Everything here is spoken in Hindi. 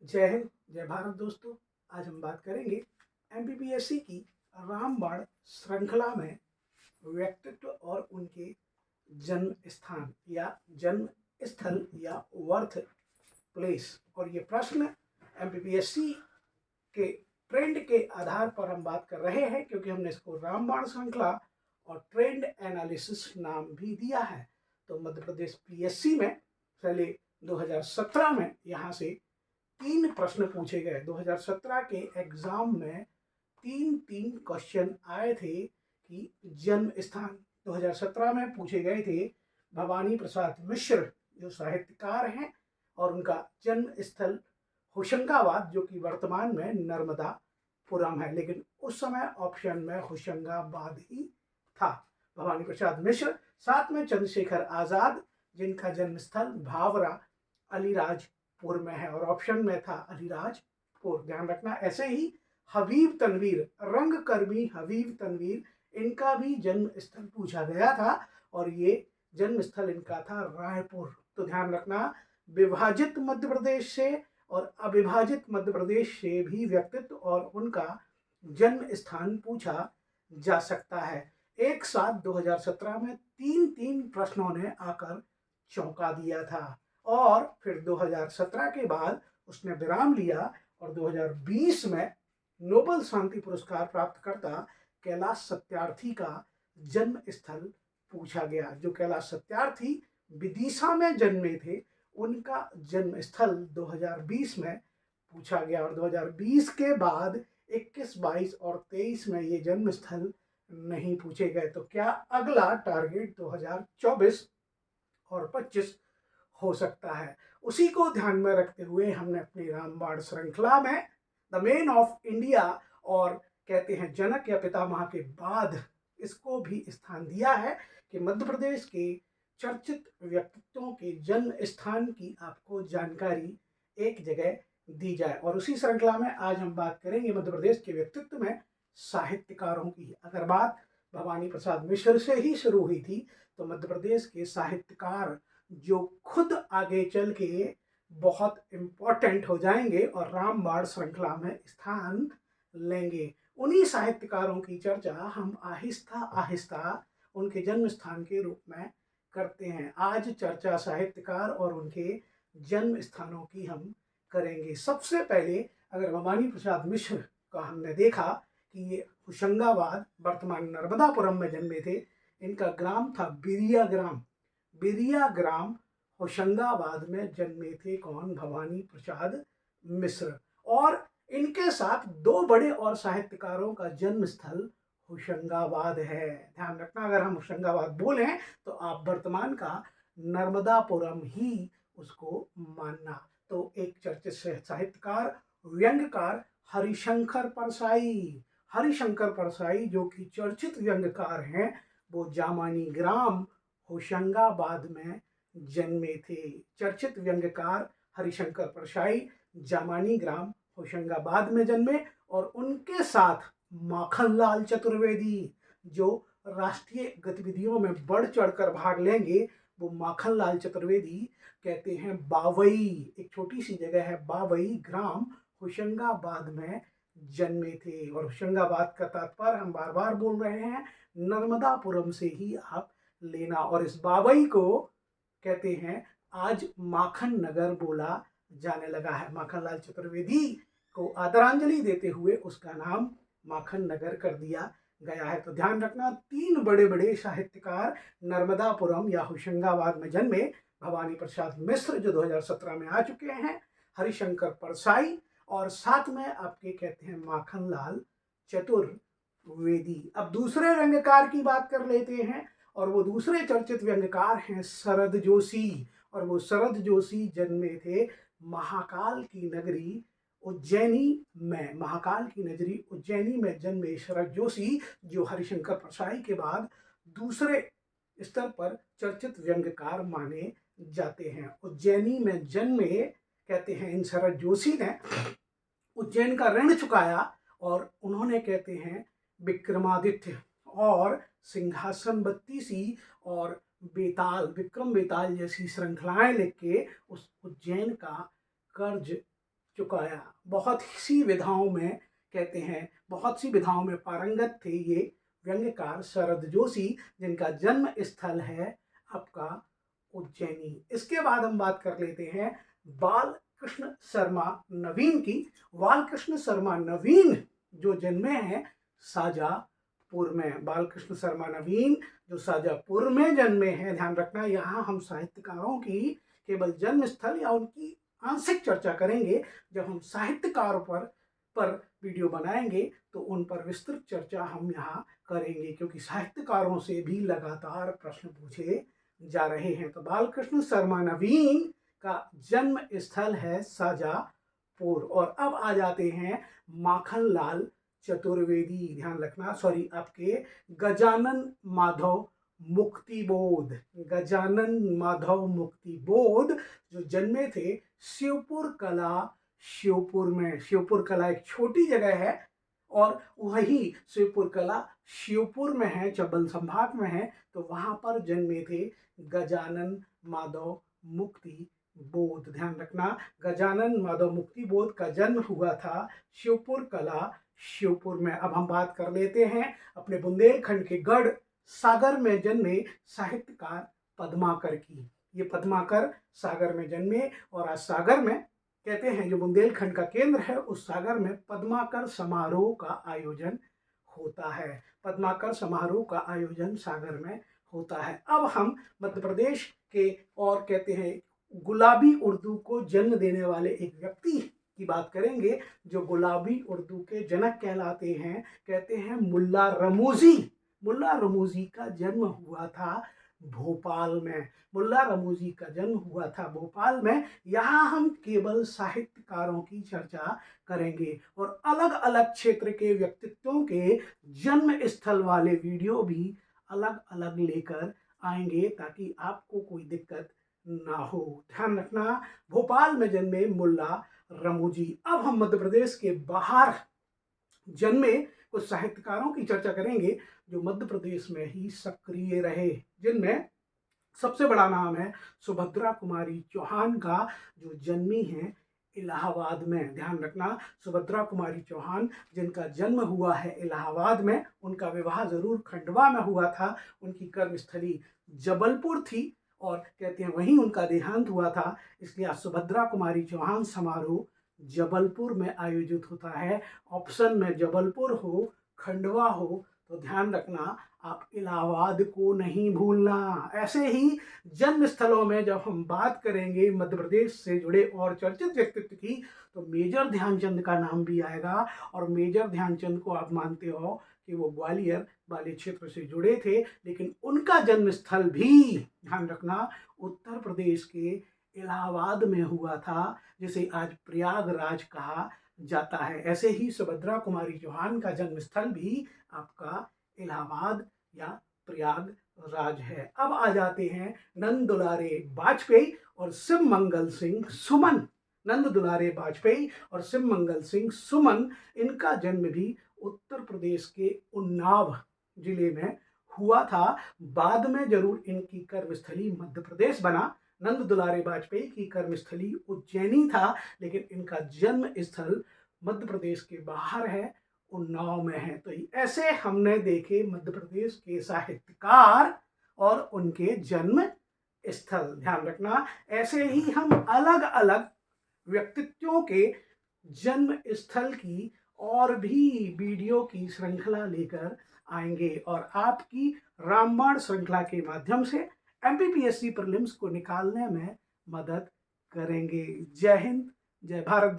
जय हिंद, जय भारत दोस्तों। आज हम बात करेंगे एमपीपीएससी की रामबाण श्रृंखला में व्यक्तित्व और उनके जन्म स्थान या जन्म स्थल या वर्थ प्लेस। और ये प्रश्न एमपीपीएससी के ट्रेंड के आधार पर हम बात कर रहे हैं, क्योंकि हमने इसको रामबाण श्रृंखला और ट्रेंड एनालिसिस नाम भी दिया है। तो मध्य प्रदेश पीएससी में पहले 2017 में यहाँ से 3 प्रश्न पूछे गए। 2017 के एग्जाम में 3 क्वेश्चन आए थे कि जन्म स्थान 2017 में पूछे गए थे। भवानी प्रसाद मिश्र जो साहित्यकार हैं और उनका जन्म स्थल होशंगाबाद, जो कि वर्तमान में नर्मदापुरम है, लेकिन उस समय ऑप्शन में होशंगाबाद ही था। भवानी प्रसाद मिश्र। साथ में चंद्रशेखर आजाद, जिनका जन्म स्थल भावरा अलीराजपुर में है और ऑप्शन में था अलीराजपुर, ध्यान रखना। ऐसे ही हबीब तनवीर, रंगकर्मी हबीब तनवीर, इनका भी जन्म स्थल पूछा गया था और ये जन्म स्थल इनका था रायपुर। तो ध्यान रखना, विभाजित मध्य प्रदेश से और अविभाजित मध्य प्रदेश से भी व्यक्तित्व और उनका जन्म स्थान पूछा जा सकता है। एक साथ 2017 में 3 प्रश्नों ने आकर चौंका दिया था और फिर 2017 के बाद उसने विराम लिया और 2020 में नोबेल शांति पुरस्कार प्राप्त करता कैलाश सत्यार्थी का जन्म स्थल पूछा गया। जो कैलाश सत्यार्थी विदिशा में जन्मे थे, उनका जन्म स्थल 2020 में पूछा गया और 2020 के बाद 21, 22 और 23 में ये जन्म स्थल नहीं पूछे गए। तो क्या अगला टारगेट 2024 और 25 हो सकता है? उसी को ध्यान में रखते हुए हमने अपनी रामबाण श्रृंखला में द मेन ऑफ इंडिया और कहते हैं जनक या पितामह के बाद इसको भी स्थान दिया है कि मध्य प्रदेश के चर्चित व्यक्तित्वों के जन्म स्थान की आपको जानकारी एक जगह दी जाए। और उसी श्रृंखला में आज हम बात करेंगे मध्य प्रदेश के व्यक्तित्व में साहित्यकारों की। अगर बात भवानी प्रसाद मिश्र से ही शुरू हुई थी, तो मध्य प्रदेश के साहित्यकार जो खुद आगे चल के बहुत इम्पोर्टेंट हो जाएंगे और रामबाण श्रृंखला में स्थान लेंगे, उन्हीं साहित्यकारों की चर्चा हम आहिस्ता आहिस्ता उनके जन्म स्थान के रूप में करते हैं। आज चर्चा साहित्यकार और उनके जन्म स्थानों की हम करेंगे। सबसे पहले अगर भवानी प्रसाद मिश्र का हमने देखा कि ये होशंगाबाद वर्तमान नर्मदापुरम में जन्मे थे। इनका ग्राम था बिरिया ग्राम। बिरिया ग्राम होशंगाबाद में जन्मे थे कौन? भवानी प्रसाद मिश्र। और इनके साथ 2 बड़े और साहित्यकारों का जन्म स्थल होशंगाबाद है। ध्यान रखना, अगर हम होशंगाबाद बोलें तो आप वर्तमान का नर्मदापुरम ही उसको मानना। तो एक चर्चित साहित्यकार व्यंग्यकार हरिशंकर परसाई, हरिशंकर परसाई जो कि चर्चित व्यंग्यकार हैं, वो जामानी ग्राम होशंगाबाद में जन्मे थे। चर्चित व्यंग्यकार हरिशंकर परसाई जामानी ग्राम होशंगाबाद में जन्मे और उनके साथ माखनलाल चतुर्वेदी, जो राष्ट्रीय गतिविधियों में बढ़ चढ़कर भाग लेंगे, वो माखनलाल चतुर्वेदी कहते हैं बावई, एक छोटी सी जगह है बावई ग्राम होशंगाबाद में जन्मे थे। और होशंगाबाद का तात्पर्य हम बार बार बोल रहे हैं, नर्मदापुरम से ही आप लेना। और इस बावई को कहते हैं आज माखन नगर बोला जाने लगा है। माखनलाल चतुर्वेदी को आदरांजलि देते हुए उसका नाम माखन नगर कर दिया गया है। तो ध्यान रखना, 3 बड़े बड़े साहित्यकार नर्मदापुरम या होशंगाबाद में जन्मे। भवानी प्रसाद मिश्र जो 2017 में आ चुके हैं, हरिशंकर परसाई और साथ में आपके कहते हैं माखनलाल चतुर्वेदी। अब दूसरे व्यंग्यकार की बात कर लेते हैं और वो दूसरे चर्चित व्यंग्यकार हैं शरद जोशी। और वो शरद जोशी जन्मे थे महाकाल की नगरी उज्जैनी में। महाकाल की नगरी उज्जैनी में जन्मे शरद जोशी, जो हरिशंकर परसाई के बाद दूसरे स्तर पर चर्चित व्यंग्यकार माने जाते हैं। उज्जैनी में जन्मे कहते हैं इन शरद जोशी ने उज्जैन का ऋण चुकाया और उन्होंने कहते हैं विक्रमादित्य और सिंहासन बत्तीसी और बेताल, विक्रम बेताल जैसी श्रृंखलाएं लिख के उस उज्जैन का कर्ज चुकाया। बहुत सी विधाओं में कहते हैं, बहुत सी विधाओं में पारंगत थे ये व्यंग्यकार शरद जोशी, जिनका जन्म स्थल है आपका उज्जैनी। इसके बाद हम बात कर लेते हैं बाल कृष्ण शर्मा नवीन की। बाल कृष्ण शर्मा नवीन जो जन्मे हैं शाजापुर में। बाल कृष्ण शर्मा नवीन जो शाजापुर में जन्मे हैं। ध्यान रखना, यहाँ हम साहित्यकारों की केवल जन्म स्थल या उनकी आंशिक चर्चा करेंगे। जब हम साहित्यकारों पर वीडियो बनाएंगे तो उन पर विस्तृत चर्चा हम यहाँ करेंगे, क्योंकि साहित्यकारों से भी लगातार प्रश्न पूछे जा रहे हैं। तो बालकृष्ण शर्मा नवीन का जन्म स्थल है शाजापुर। और अब आ जाते हैं माखनलाल चतुर्वेदी। ध्यान रखना, सॉरी, आपके गजानन माधव मुक्तिबोध। गजानन माधव मुक्तिबोध जो जन्मे थे शिवपुर कला, शिवपुर में। शिवपुर कला एक छोटी जगह है और वही शिवपुर कला शिवपुर में है, चंबल संभाग में है। तो वहां पर जन्मे थे गजानन माधव मुक्तिबोध। ध्यान रखना, गजानन माधव मुक्तिबोध का जन्म हुआ था शिवपुर कला, शिवपुर में। अब हम बात कर लेते हैं अपने बुंदेलखंड के गढ़ सागर में जन्मे साहित्यकार पद्माकर की। ये पद्माकर सागर में जन्मे और आज सागर में कहते हैं, जो बुंदेलखंड का केंद्र है, उस सागर में पद्माकर समारोह का आयोजन होता है। पद्माकर समारोह का आयोजन सागर में होता है। अब हम मध्य प्रदेश के और कहते हैं गुलाबी उर्दू को जन्म देने वाले एक व्यक्ति की बात करेंगे, जो गुलाबी उर्दू के जनक कहलाते हैं। कहते हैं मुल्ला रमूजी। मुल्ला रमूजी का जन्म हुआ था भोपाल में। मुल्ला रमूजी का जन्म हुआ था भोपाल में। यहाँ हम केवल साहित्यकारों की चर्चा करेंगे और अलग अलग क्षेत्र के व्यक्तित्वों के जन्म स्थल वाले वीडियो भी अलग अलग लेकर आएंगे, ताकि आपको कोई दिक्कत ना हो। ध्यान रखना, भोपाल में जन्मे मुल्ला रमूजी। अब हम मध्य प्रदेश के बाहर जन्मे कुछ साहित्यकारों की चर्चा करेंगे जो मध्य प्रदेश में ही सक्रिय रहे, जिनमें सबसे बड़ा नाम है सुभद्रा कुमारी चौहान का, जो जन्मी है इलाहाबाद में। ध्यान रखना, सुभद्रा कुमारी चौहान जिनका जन्म हुआ है इलाहाबाद में। उनका विवाह जरूर खंडवा में हुआ था, उनकी कर्मस्थली जबलपुर थी और कहते हैं वहीं उनका देहांत हुआ था। इसलिए सुभद्रा कुमारी चौहान समारोह जबलपुर में आयोजित होता है। ऑप्शन में जबलपुर हो, खंडवा हो, तो ध्यान रखना आप इलाहाबाद को नहीं भूलना। ऐसे ही जन्म स्थलों में जब हम बात करेंगे मध्य प्रदेश से जुड़े और चर्चित व्यक्तित्व की, तो मेजर ध्यानचंद का नाम भी आएगा। और मेजर ध्यानचंद को आप मानते हो कि वो ग्वालियर वाले क्षेत्र से जुड़े थे, लेकिन उनका जन्म स्थल भी ध्यान रखना उत्तर प्रदेश के इलाहाबाद में हुआ था, जिसे आज प्रयागराज कहा जाता है। ऐसे ही सुभद्रा कुमारी चौहान का जन्म स्थल भी आपका इलाहाबाद या प्रयागराज है। अब आ जाते हैं नंद दुलारे वाजपेयी और शिव मंगल सिंह सुमन। नंद दुलारे वाजपेयी और शिव मंगल सिंह सुमन, इनका जन्म भी उत्तर प्रदेश के उन्नाव जिले में हुआ था। बाद में जरूर इनकी कर्मस्थली मध्य प्रदेश बना। नंद दुलारे वाजपेयी की कर्मस्थली उज्जैनी था, लेकिन इनका जन्म स्थल मध्य प्रदेश के बाहर है, उन्नाव में है। तो ऐसे हमने देखे मध्य प्रदेश के साहित्यकार और उनके जन्म स्थल। ध्यान रखना, ऐसे ही हम अलग अलग व्यक्तित्वों के जन्म स्थल की और भी वीडियो की श्रृंखला लेकर आएंगे और आपकी रामबाण श्रृंखला के माध्यम से एमपीपीएससी प्रीलिम्स को निकालने में मदद करेंगे। जय हिंद, जय भारत।